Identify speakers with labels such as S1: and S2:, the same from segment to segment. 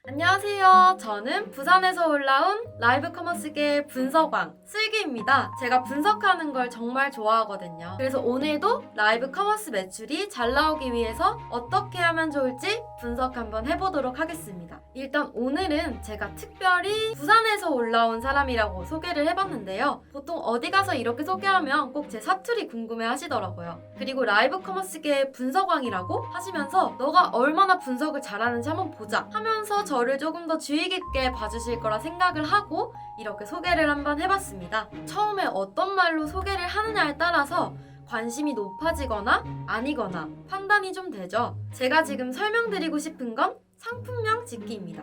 S1: 안녕하세요. 저는 부산에서 올라온 라이브 커머스계 분석왕 슬기입니다. 제가 분석하는 걸 정말 좋아하거든요. 그래서 오늘도 라이브 커머스 매출이 잘 나오기 위해서 어떻게 하면 좋을지 분석 한번 해보도록 하겠습니다. 일단 오늘은 제가 특별히 부산에서 올라온 사람이라고 소개를 해봤는데요. 보통 어디 가서 이렇게 소개하면 꼭 제 사투리 궁금해 하시더라고요. 그리고 라이브 커머스계 분석왕이라고 하시면서 너가 얼마나 분석을 잘하는지 한번 보자 하면서 저를 조금 더 주의 깊게 봐주실 거라 생각을 하고 이렇게 소개를 한번 해봤습니다. 처음에 어떤 말로 소개를 하느냐에 따라서 관심이 높아지거나 아니거나 판단이 좀 되죠. 제가 지금 설명드리고 싶은 건 상품명 짓기입니다.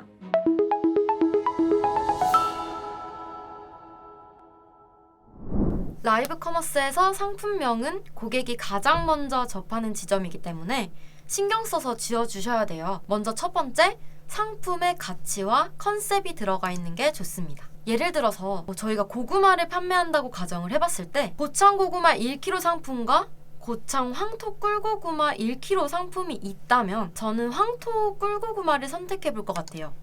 S1: 라이브 커머스에서 상품명은 고객이 가장 먼저 접하는 지점이기 때문에 신경 써서 지어주셔야 돼요. 먼저 첫 번째, 상품의 가치와 컨셉이 들어가 있는 게 좋습니다. 예를 들어서 저희가 고구마를 판매한다고 가정을 해봤을 때 고창 고구마 1kg 상품과 고창 황토 꿀고구마 1kg 상품이 있다면 저는 황토 꿀고구마를 선택해볼 것 같아요.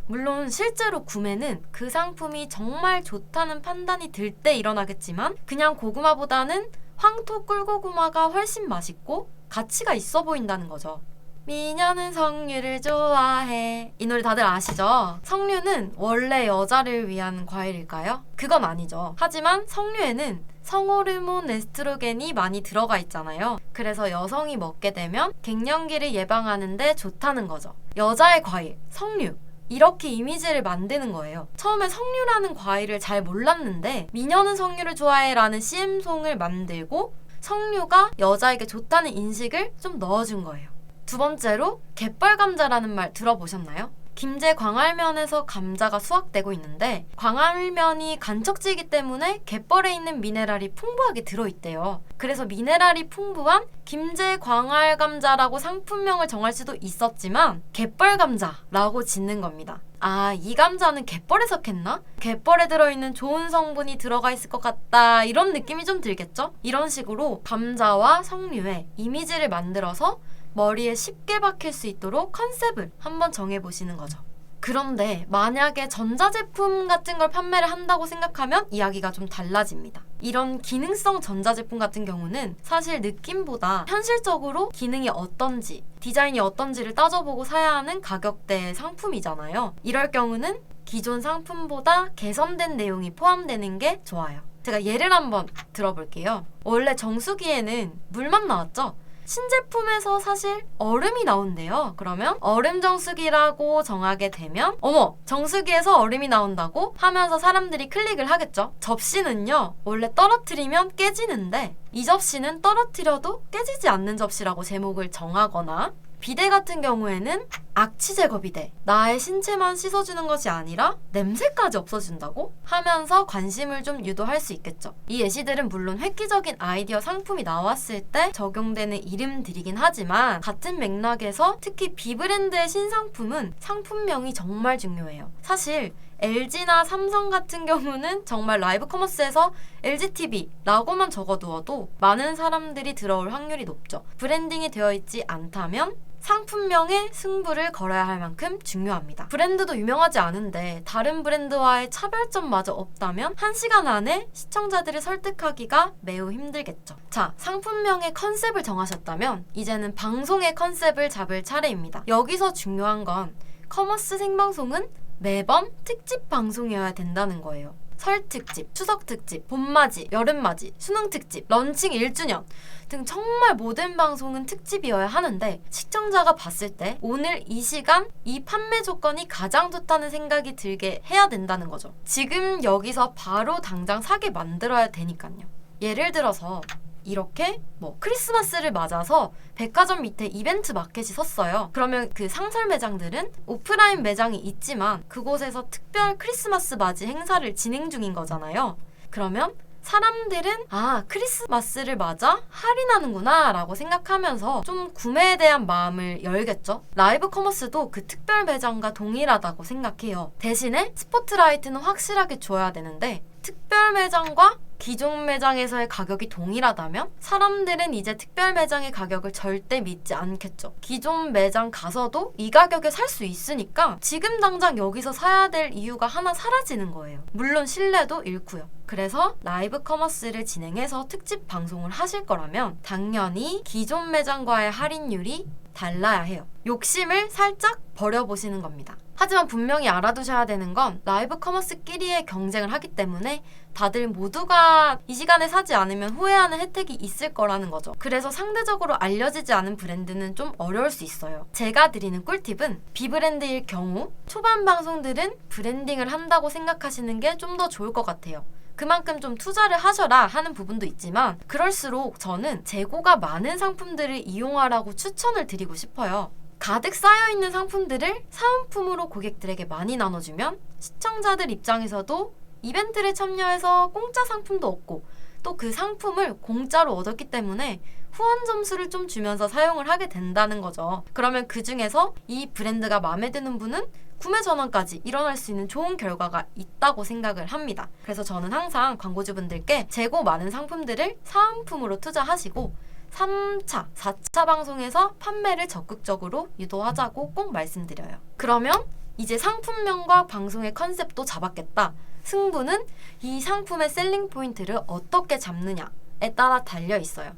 S1: 물론 실제로 구매는 그 상품이 정말 좋다는 판단이 들 때 일어나겠지만 그냥 고구마보다는 황토 꿀고구마가 훨씬 맛있고 가치가 있어 보인다는 거죠. 미녀는 석류를 좋아해. 이 노래 다들 아시죠? 석류는 원래 여자를 위한 과일일까요? 그건 아니죠. 하지만 석류에는 성호르몬 에스트로겐이 많이 들어가 있잖아요. 그래서 여성이 먹게 되면 갱년기를 예방하는 데 좋다는 거죠. 여자의 과일, 석류. 이렇게 이미지를 만드는 거예요. 처음에 석류라는 과일을 잘 몰랐는데 미녀는 석류를 좋아해 라는 CM송을 만들고 석류가 여자에게 좋다는 인식을 좀 넣어준 거예요. 두 번째로 갯벌감자라는 말 들어보셨나요? 김제 광활면에서 감자가 수확되고 있는데 광활면이 간척지이기 때문에 갯벌에 있는 미네랄이 풍부하게 들어있대요. 그래서 미네랄이 풍부한 김제 광활감자라고 상품명을 정할 수도 있었지만 갯벌감자라고 짓는 겁니다. 아, 이 감자는 갯벌에서 캤나? 갯벌에 들어있는 좋은 성분이 들어가 있을 것 같다 이런 느낌이 좀 들겠죠? 이런 식으로 감자와 석류의 이미지를 만들어서 머리에 쉽게 박힐 수 있도록 컨셉을 한번 정해보시는 거죠. 그런데 만약에 전자제품 같은 걸 판매를 한다고 생각하면 이야기가 좀 달라집니다. 이런 기능성 전자제품 같은 경우는 사실 느낌보다 현실적으로 기능이 어떤지, 디자인이 어떤지를 따져보고 사야 하는 가격대의 상품이잖아요. 이럴 경우는 기존 상품보다 개선된 내용이 포함되는 게 좋아요. 제가 예를 한번 들어볼게요. 원래 정수기에는 물만 나왔죠? 신제품에서 사실 얼음이 나온대요. 그러면 얼음 정수기라고 정하게 되면 어머! 정수기에서 얼음이 나온다고 하면서 사람들이 클릭을 하겠죠. 접시는요. 원래 떨어뜨리면 깨지는데 이 접시는 떨어뜨려도 깨지지 않는 접시라고 제목을 정하거나 비데 같은 경우에는 악취 제거 비데, 나의 신체만 씻어주는 것이 아니라 냄새까지 없어진다고 하면서 관심을 좀 유도할 수 있겠죠. 이 예시들은 물론 획기적인 아이디어 상품이 나왔을 때 적용되는 이름들이긴 하지만 같은 맥락에서 특히 B브랜드의 신상품은 상품명이 정말 중요해요. 사실 LG나 삼성 같은 경우는 정말 라이브 커머스에서 LGTV라고만 적어두어도 많은 사람들이 들어올 확률이 높죠. 브랜딩이 되어 있지 않다면 상품명에 승부를 걸어야 할 만큼 중요합니다. 브랜드도 유명하지 않은데 다른 브랜드와의 차별점마저 없다면 1시간 안에 시청자들을 설득하기가 매우 힘들겠죠. 자, 상품명의 컨셉을 정하셨다면 이제는 방송의 컨셉을 잡을 차례입니다. 여기서 중요한 건 커머스 생방송은 매번 특집 방송이어야 된다는 거예요. 설 특집, 추석 특집, 봄맞이, 여름맞이, 수능 특집, 런칭 1주년 등 정말 모든 방송은 특집이어야 하는데 시청자가 봤을 때 오늘 이 시간 이 판매 조건이 가장 좋다는 생각이 들게 해야 된다는 거죠. 지금 여기서 바로 당장 사게 만들어야 되니까요. 예를 들어서 이렇게 크리스마스를 맞아서 백화점 밑에 이벤트 마켓이 섰어요. 그러면 그 상설 매장들은 오프라인 매장이 있지만 그곳에서 특별 크리스마스 맞이 행사를 진행 중인 거잖아요. 그러면 사람들은 크리스마스를 맞아 할인하는구나 라고 생각하면서 좀 구매에 대한 마음을 열겠죠. 라이브 커머스도 그 특별 매장과 동일하다고 생각해요. 대신에 스포트라이트는 확실하게 줘야 되는데 특별 매장과 기존 매장에서의 가격이 동일하다면 사람들은 이제 특별 매장의 가격을 절대 믿지 않겠죠. 기존 매장 가서도 이 가격에 살 수 있으니까 지금 당장 여기서 사야 될 이유가 하나 사라지는 거예요. 물론 신뢰도 잃고요. 그래서 라이브 커머스를 진행해서 특집 방송을 하실 거라면 당연히 기존 매장과의 할인율이 달라야 해요. 욕심을 살짝 버려보시는 겁니다. 하지만 분명히 알아두셔야 되는 건 라이브 커머스끼리의 경쟁을 하기 때문에 다들 모두가 이 시간에 사지 않으면 후회하는 혜택이 있을 거라는 거죠. 그래서 상대적으로 알려지지 않은 브랜드는 좀 어려울 수 있어요. 제가 드리는 꿀팁은 비브랜드일 경우 초반 방송들은 브랜딩을 한다고 생각하시는 게 좀 더 좋을 것 같아요. 그만큼 좀 투자를 하셔라 하는 부분도 있지만 그럴수록 저는 재고가 많은 상품들을 이용하라고 추천을 드리고 싶어요. 가득 쌓여있는 상품들을 사은품으로 고객들에게 많이 나눠주면 시청자들 입장에서도 이벤트를 참여해서 공짜 상품도 얻고 또 그 상품을 공짜로 얻었기 때문에 후원 점수를 좀 주면서 사용을 하게 된다는 거죠. 그러면 그 중에서 이 브랜드가 마음에 드는 분은 구매 전환까지 일어날 수 있는 좋은 결과가 있다고 생각을 합니다. 그래서 저는 항상 광고주분들께 재고 많은 상품들을 사은품으로 투자하시고 3차, 4차 방송에서 판매를 적극적으로 유도하자고 꼭 말씀드려요. 그러면 이제 상품명과 방송의 컨셉도 잡았겠다. 승부는 이 상품의 셀링 포인트를 어떻게 잡느냐에 따라 달려 있어요.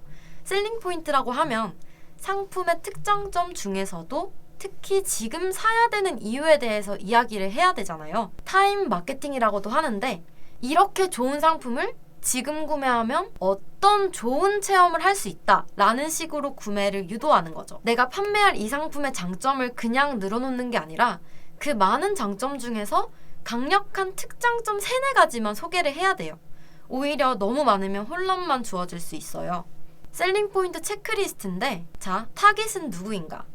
S1: 셀링 포인트라고 하면 상품의 특장점 중에서도 특히 지금 사야 되는 이유에 대해서 이야기를 해야 되잖아요. 타임 마케팅이라고도 하는데 이렇게 좋은 상품을 지금 구매하면 어떤 좋은 체험을 할 수 있다 라는 식으로 구매를 유도하는 거죠. 내가 판매할 이 상품의 장점을 그냥 늘어놓는 게 아니라 그 많은 장점 중에서 강력한 특장점 3-4가지만 소개를 해야 돼요. 오히려 너무 많으면 혼란만 주어질 수 있어요. 셀링 포인트 체크리스트인데 자, 타깃은 누구인가?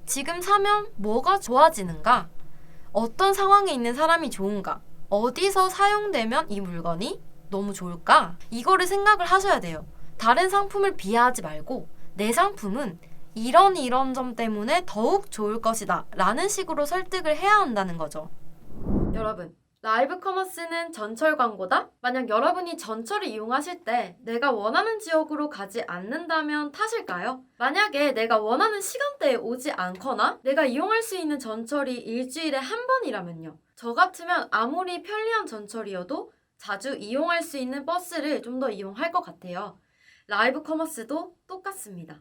S1: 지금 사면 뭐가 좋아지는가? 어떤 상황에 있는 사람이 좋은가? 어디서 사용되면 이 물건이 너무 좋을까? 이거를 생각을 하셔야 돼요. 다른 상품을 비하하지 말고 내 상품은 이런 점 때문에 더욱 좋을 것이다 라는 식으로 설득을 해야 한다는 거죠. 여러분, 라이브 커머스는 전철 광고다? 만약 여러분이 전철을 이용하실 때 내가 원하는 지역으로 가지 않는다면 타실까요? 만약에 내가 원하는 시간대에 오지 않거나 내가 이용할 수 있는 전철이 일주일에 한 번이라면요. 저 같으면 아무리 편리한 전철이어도 자주 이용할 수 있는 버스를 좀 더 이용할 것 같아요. 라이브 커머스도 똑같습니다.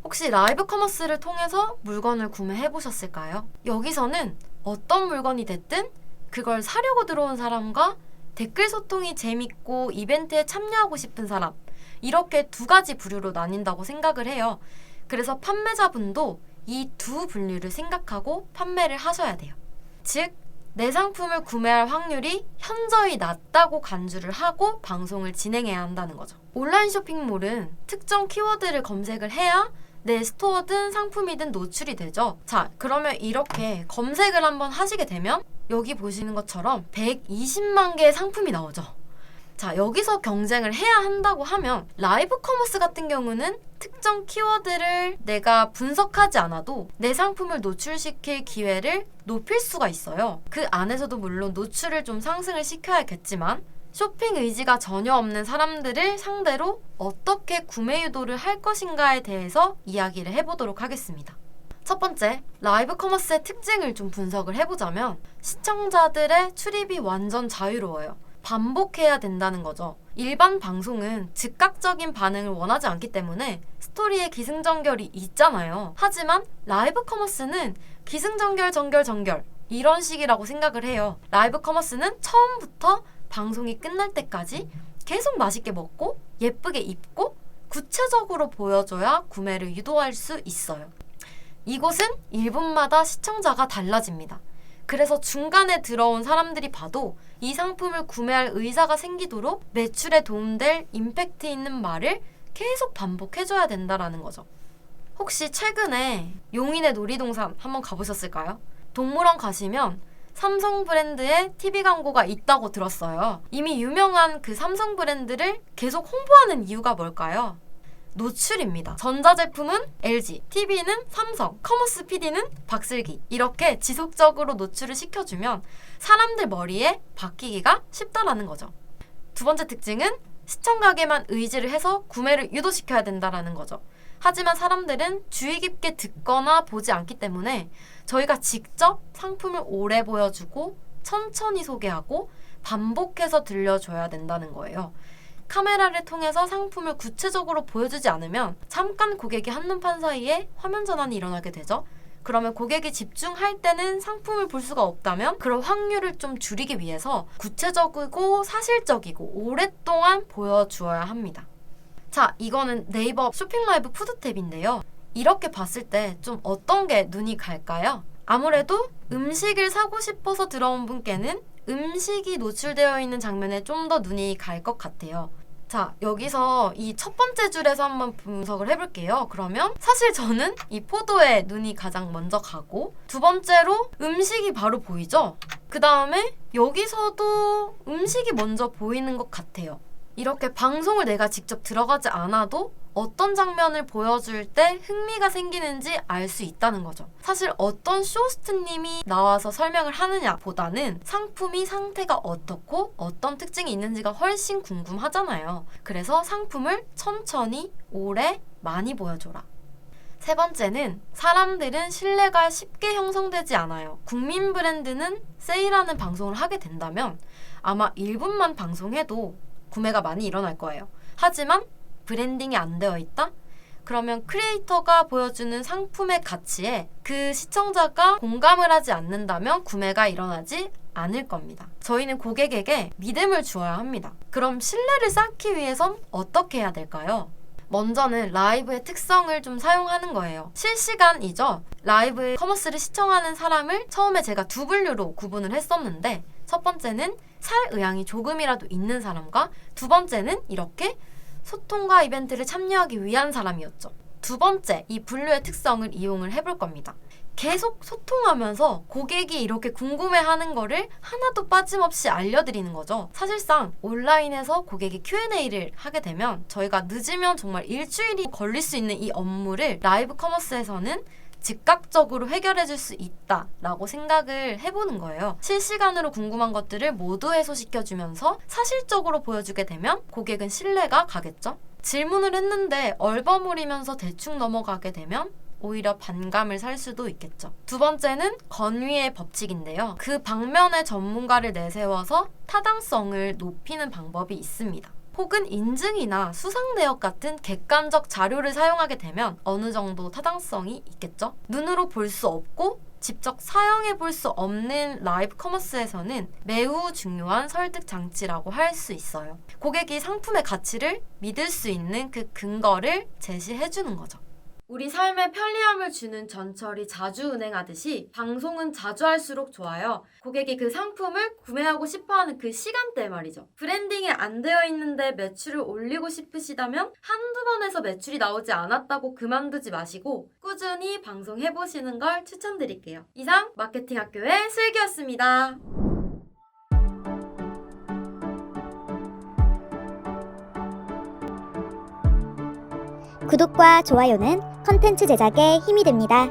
S1: 혹시 라이브 커머스를 통해서 물건을 구매해 보셨을까요? 여기서는 어떤 물건이 됐든 그걸 사려고 들어온 사람과 댓글 소통이 재밌고 이벤트에 참여하고 싶은 사람, 이렇게 2가지 부류로 나뉜다고 생각을 해요. 그래서 판매자분도 이 2 분류를 생각하고 판매를 하셔야 돼요. 즉, 내 상품을 구매할 확률이 현저히 낮다고 간주를 하고 방송을 진행해야 한다는 거죠. 온라인 쇼핑몰은 특정 키워드를 검색을 해야 내 스토어든 상품이든 노출이 되죠. 자, 그러면 이렇게 검색을 한번 하시게 되면 여기 보시는 것처럼 120만 개의 상품이 나오죠. 자, 여기서 경쟁을 해야 한다고 하면 라이브 커머스 같은 경우는 특정 키워드를 내가 분석하지 않아도 내 상품을 노출시킬 기회를 높일 수가 있어요. 그 안에서도 물론 노출을 좀 상승을 시켜야겠지만 쇼핑 의지가 전혀 없는 사람들을 상대로 어떻게 구매 유도를 할 것인가에 대해서 이야기를 해보도록 하겠습니다. 첫 번째, 라이브 커머스의 특징을 좀 분석을 해보자면 시청자들의 출입이 완전 자유로워요. 반복해야 된다는 거죠. 일반 방송은 즉각적인 반응을 원하지 않기 때문에 스토리에 기승전결이 있잖아요. 하지만 라이브 커머스는 기승전결 전결 이런 식이라고 생각을 해요. 라이브 커머스는 처음부터 방송이 끝날 때까지 계속 맛있게 먹고 예쁘게 입고 구체적으로 보여줘야 구매를 유도할 수 있어요. 이곳은 1분마다 시청자가 달라집니다. 그래서 중간에 들어온 사람들이 봐도 이 상품을 구매할 의사가 생기도록 매출에 도움될 임팩트 있는 말을 계속 반복해줘야 된다는 거죠. 혹시 최근에 용인의 놀이동산 한번 가보셨을까요? 동물원 가시면 삼성 브랜드의 TV 광고가 있다고 들었어요. 이미 유명한 그 삼성 브랜드를 계속 홍보하는 이유가 뭘까요? 노출입니다. 전자제품은 LG, TV는 삼성, 커머스 PD는 박슬기, 이렇게 지속적으로 노출을 시켜주면 사람들 머리에 박히기가 쉽다라는 거죠. 두 번째 특징은 시청각에만 의지를 해서 구매를 유도시켜야 된다라는 거죠. 하지만 사람들은 주의 깊게 듣거나 보지 않기 때문에 저희가 직접 상품을 오래 보여주고 천천히 소개하고 반복해서 들려줘야 된다는 거예요. 카메라를 통해서 상품을 구체적으로 보여주지 않으면 잠깐 고객이 한눈판 사이에 화면 전환이 일어나게 되죠. 그러면 고객이 집중할 때는 상품을 볼 수가 없다면 그런 확률을 좀 줄이기 위해서 구체적이고 사실적이고 오랫동안 보여주어야 합니다. 자, 이거는 네이버 쇼핑 라이브 푸드 탭인데요. 이렇게 봤을 때 좀 어떤 게 눈이 갈까요? 아무래도 음식을 사고 싶어서 들어온 분께는 음식이 노출되어 있는 장면에 좀 더 눈이 갈 것 같아요. 자, 여기서 이 첫 번째 줄에서 한번 분석을 해볼게요. 그러면 사실 저는 이 포도에 눈이 가장 먼저 가고, 두 번째로 음식이 바로 보이죠? 그 다음에 여기서도 음식이 먼저 보이는 것 같아요. 이렇게 방송을 내가 직접 들어가지 않아도 어떤 장면을 보여줄 때 흥미가 생기는지 알 수 있다는 거죠. 사실 어떤 쇼호스트님이 나와서 설명을 하느냐 보다는 상품이 상태가 어떻고 어떤 특징이 있는지가 훨씬 궁금하잖아요. 그래서 상품을 천천히, 오래, 많이 보여줘라. 세 번째는 사람들은 신뢰가 쉽게 형성되지 않아요. 국민 브랜드는 세일하는 방송을 하게 된다면 아마 1분만 방송해도 구매가 많이 일어날 거예요. 하지만 브랜딩이 안 되어 있다? 그러면 크리에이터가 보여주는 상품의 가치에 그 시청자가 공감을 하지 않는다면 구매가 일어나지 않을 겁니다. 저희는 고객에게 믿음을 주어야 합니다. 그럼 신뢰를 쌓기 위해선 어떻게 해야 될까요? 먼저는 라이브의 특성을 좀 사용하는 거예요. 실시간이죠. 라이브 커머스를 시청하는 사람을 처음에 제가 두 분류로 구분을 했었는데, 첫 번째는 살 의향이 조금이라도 있는 사람과, 두 번째는 이렇게 소통과 이벤트를 참여하기 위한 사람이었죠. 두 번째, 이 분류의 특성을 이용을 해볼 겁니다. 계속 소통하면서 고객이 이렇게 궁금해하는 거를 하나도 빠짐없이 알려드리는 거죠. 사실상 온라인에서 고객이 Q&A를 하게 되면 저희가 늦으면 정말 일주일이 걸릴 수 있는 이 업무를 라이브 커머스에서는 즉각적으로 해결해 줄 수 있다라고 생각을 해보는 거예요. 실시간으로 궁금한 것들을 모두 해소시켜주면서 사실적으로 보여주게 되면 고객은 신뢰가 가겠죠. 질문을 했는데 얼버무리면서 대충 넘어가게 되면 오히려 반감을 살 수도 있겠죠. 두 번째는 건위의 법칙인데요. 그 방면의 전문가를 내세워서 타당성을 높이는 방법이 있습니다. 혹은 인증이나 수상 내역 같은 객관적 자료를 사용하게 되면 어느 정도 타당성이 있겠죠. 눈으로 볼 수 없고 직접 사용해 볼 수 없는 라이브 커머스에서는 매우 중요한 설득 장치라고 할 수 있어요. 고객이 상품의 가치를 믿을 수 있는 그 근거를 제시해 주는 거죠. 우리 삶에 편리함을 주는 전철이 자주 운행하듯이 방송은 자주 할수록 좋아요. 고객이 그 상품을 구매하고 싶어하는 그 시간대 말이죠. 브랜딩이 안 되어 있는데 매출을 올리고 싶으시다면 한두 번에서 매출이 나오지 않았다고 그만두지 마시고 꾸준히 방송해보시는 걸 추천드릴게요. 이상 마케팅학교의 슬기였습니다.
S2: 구독과 좋아요는 컨텐츠 제작에 힘이 됩니다.